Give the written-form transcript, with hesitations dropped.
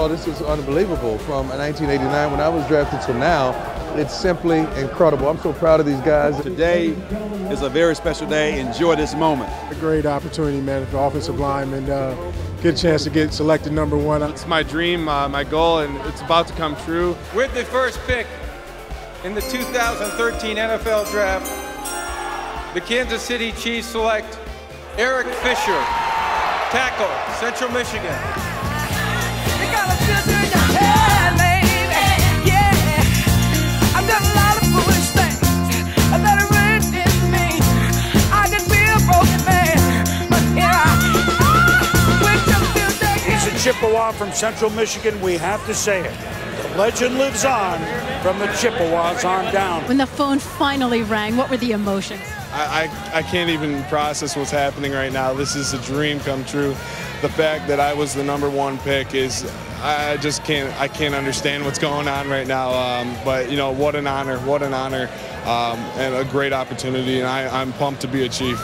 all, this is unbelievable. From 1989 when I was drafted to now, it's simply incredible. I'm so proud of these guys. Today is a very special day. Enjoy this moment. A great opportunity, man, for offensive linemen. Get a chance to get selected #1. It's my dream, my goal, and it's about to come true. With the first pick in the 2013 NFL Draft, the Kansas City Chiefs select Eric Fisher, tackle, Central Michigan. He's a Chippewa from Central Michigan. We have to say it. The legend lives on from the Chippewas on down. When the phone finally rang, what were the emotions? I can't even process what's happening right now. This is a dream come true. The fact that I was the #1 pick is, I can't understand what's going on right now. But, you know, what an honor, and a great opportunity, and I'm pumped to be a Chief.